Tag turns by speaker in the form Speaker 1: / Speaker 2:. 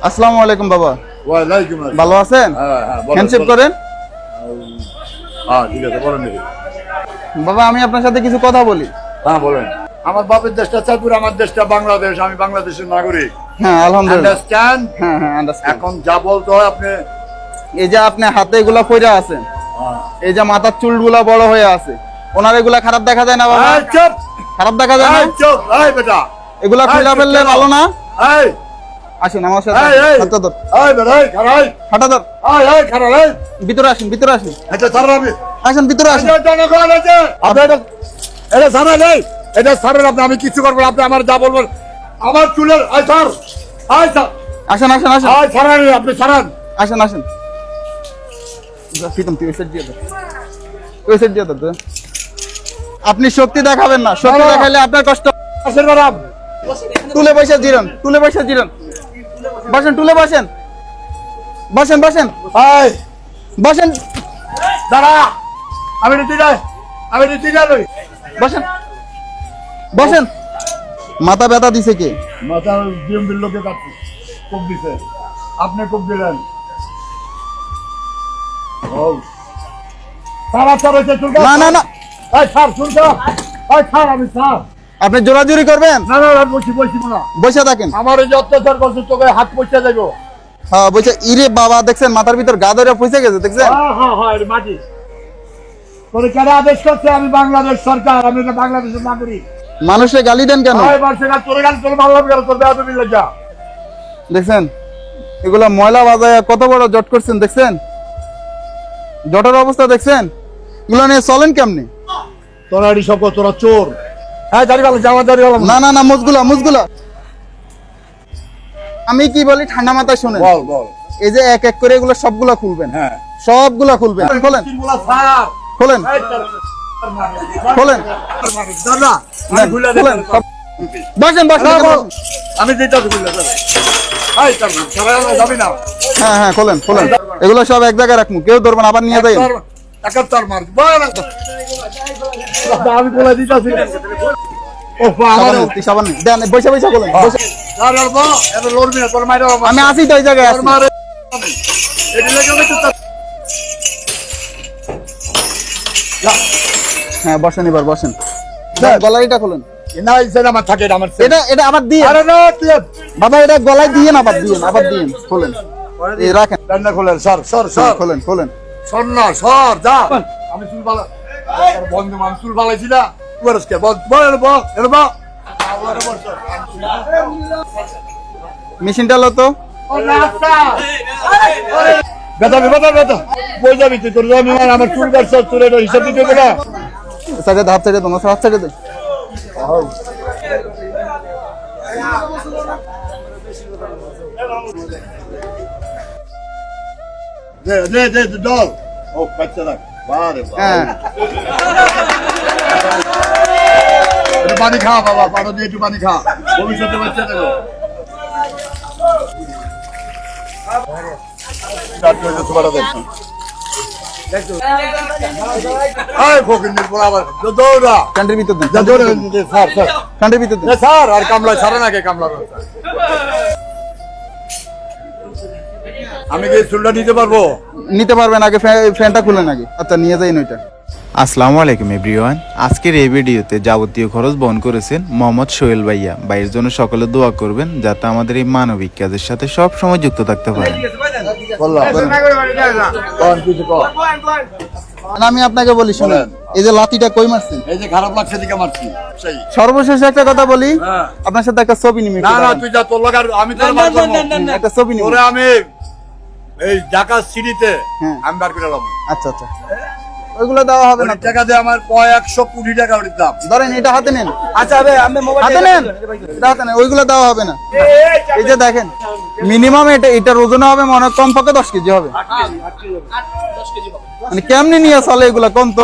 Speaker 1: আসসালামু আলাইকুম বাবা।
Speaker 2: ওয়ালাইকুম আসসালাম।
Speaker 1: ভালো আছেন? হ্যান্ডশেক করেন।
Speaker 2: ঠিক আছে, বলেন দেখি।
Speaker 1: বাবা আমি আপনার সাথে কিছু কথা বলি।
Speaker 2: হ্যাঁ বলেন। আমার বাপের দেশটা চাঁদপুর, আমার দেশটা বাংলাদেশ, আমি বাংলাদেশের নাগরিক।
Speaker 1: হ্যাঁ আলহামদুলিল্লাহ।
Speaker 2: আন্ডারস্ট্যান্ড?
Speaker 1: হ্যাঁ হ্যাঁ আন্ডারস্ট্যান্ড।
Speaker 2: এখন যা বলতে হয় আপনি।
Speaker 1: এই যে আপনি হাতে এগুলা পইরা আছেন, এই যে মাথার চুলগুলা বড় হয়ে আছে, ওনার এগুলা খারাপ দেখা যায় না বাবা?
Speaker 2: চুপ!
Speaker 1: খারাপ দেখা যায় না?
Speaker 2: চুপ! এই বেটা,
Speaker 1: এগুলা খুলে ফেললে ভালো না?
Speaker 2: এই
Speaker 1: আসুন আমার সাথে। হাতটা ধর।
Speaker 2: এই বেটা, এই খাড়া, এই
Speaker 1: হাতটা ধর।
Speaker 2: এই খাড়া, এই
Speaker 1: ভিতরে আসুন, ভিতরে আসুন।
Speaker 2: এটা ছাড়া আমি।
Speaker 1: আসুন ভিতরে আসুন।
Speaker 2: এটা জনগণ আছে। আপনি এটা ছাড়া নেই, এটা ছাড়েন আপনি। আমি কিছু করবো না, আপনি আমার যা বলবেন। আমার চুলের এই স্যার, এই স্যার,
Speaker 1: আসেন আসেন আসেন
Speaker 2: এই ছাড়ান, আপনি ছাড়ান।
Speaker 1: আসেন আসেন। প্রীতম তুই ওই সাইড দিয়ে দাও, ওই সাইড দিয়ে দাও। আপনি শক্তি দেখাবেন না, শক্তি দেখাইলে আপনার কষ্ট।
Speaker 2: আসেন ম্যাডাম।
Speaker 1: তুলে বসে জিরন, তুলে বসে জিরন। বসেন, তুলে বসেন, বসেন বসেন
Speaker 2: এই
Speaker 1: বসেন।
Speaker 2: দাঁড়া, আমি নীতি যাই, আমি নীতি যাই।
Speaker 1: বসেন বসেন। মাথা ব্যথা দিছে কে?
Speaker 2: মাথা বিএমপির লোকে কাটছে, কোপ দিছে। আপনি কোপ দিলেন।
Speaker 1: না না না, আপনি জোরাজুরি করবেন? বসে থাকেন।
Speaker 2: আমার এই যে অত্যাচার করছে, তোকে হাত পয়সা দেবো।
Speaker 1: হ্যাঁ বসে। ইরে বাবা দেখছেন মাথার ভিতর গা ধরে পয়সা গেছে, দেখছেন?
Speaker 2: মাটি তোরে কেন আদেশ করছে? আমি বাংলাদেশ সরকার, আমি বাংলাদেশের নাগরিক।
Speaker 1: মানুষে গালি দেন কেন? দেখছেন এগুলা ময়লা বাজায় কত বড় জট করছেন, দেখছেন জটের অবস্থা দেখছেন? এগুলো নিয়ে চলেন কেমনি?
Speaker 2: তোরা এটি সব তোরা চোর। হ্যাঁ দাঁড়িয়ে গেল, জামা দাঁড়িয়ে গেল।
Speaker 1: না না না, মুজগুলা মুজগুলা। আমি কি বলি ঠান্ডা মাথায় শোনেন।
Speaker 2: বল বল।
Speaker 1: এই যে এক এক করে এগুলো সবগুলা খুলবেন।
Speaker 2: হ্যাঁ
Speaker 1: সবগুলা খুলবেন। খোলেন খোলেন খোলেন।
Speaker 2: দাদা
Speaker 1: খোলেন। বসেন বসেন।
Speaker 2: আমি যেটা যাবি না।
Speaker 1: হ্যাঁ হ্যাঁ খোলেন খোলেন। এগুলো সব এক জায়গায় রাখবো, কেউ ধরবেন, আবার নিয়ে যাই।
Speaker 2: আমি বলে দিতেছি।
Speaker 1: বসে বসে খোলেন। আমি আসি তো এই জায়গায়। হ্যাঁ বসেন, এবার বসেন। গলারিটা খোলেন।
Speaker 2: এটা
Speaker 1: আবার দিয়ে বাবা, এটা গলায় দিয়ে আবার দিয়ে আবার দিয়ে খোলেন। রাখেন।
Speaker 2: খোলেন সর সর সর।
Speaker 1: খোলেন খোলেন।
Speaker 2: সর না সর, যা। আমি চুল পালা বন্ধু, আমি চুল পালাইছি না।
Speaker 1: মেশিনটা লো তো।
Speaker 2: বেতা বেতা বেতা বই যাবি তুই, তোর আমার চুল কাটছ, তোর এটা হিসাব দিতে হবে না।
Speaker 1: সাইডে হাত সাইডে দো, হাত সাইডে দে।
Speaker 2: ডল ও বাচ্চা রাখ।
Speaker 1: হ্যাঁ
Speaker 2: পানি খা বাবা, পানি দিয়ে একটু পানি খা, ভবিষ্যতে বাচ্চা দেবো। আর কামলা ছাড়ে নাকি? কামলা আমি কি চুলটা নিতে পারবো?
Speaker 1: নিতে পারবেন, আগে ফ্যানটা খুলে নাকি। আচ্ছা নিয়ে যাই ওইটা।
Speaker 3: আসসালামু আলাইকুম এভরিওয়ান। আজকের এই ভিডিওতে যাবতীয় খরচ বহন করেছেন মোহাম্মদ সোহেল ভাইয়া। ভাইয়ের জন্য সকলে দোয়া করবেন যাতে আমাদের এই মানবিক কাজের সাথে সব সময় যুক্ত থাকতে পারেন।
Speaker 1: আমি আপনাকে বলি শুনেন, এই যে লাঠিটা কই মারছেন?
Speaker 2: এই যে খারাপ লাগছে দিকে মারছি।
Speaker 1: সর্বশেষ একটা কথা বলি, আপনার সাথে একটা ছবি নিবি।
Speaker 2: না না তুই যা, তোর লাগার আমি তোর মার করব।
Speaker 1: একটা ছবি নিবি।
Speaker 2: ওরে আমি এই ঢাকা সিটিতে আমি বার করে লাম।
Speaker 1: আচ্ছা আচ্ছা, ওইগুলো দেওয়া হবে না।
Speaker 2: টাকা দিয়ে আমার 100 কোটি টাকা ওর দাম।
Speaker 1: ধরেন এটা হাতে নেন।
Speaker 2: আচ্ছা ভাই আমি মোবাইল
Speaker 1: হাতে নেন, হাতে নেন। ওইগুলো দেওয়া হবে না। এই যে দেখেন মিনিমাম এটার ওজন হবে মনে হয় কমপক্ষে 10 কেজি হবে। মানে কেমনি নিয়ে চলে এগুলা কোন তো?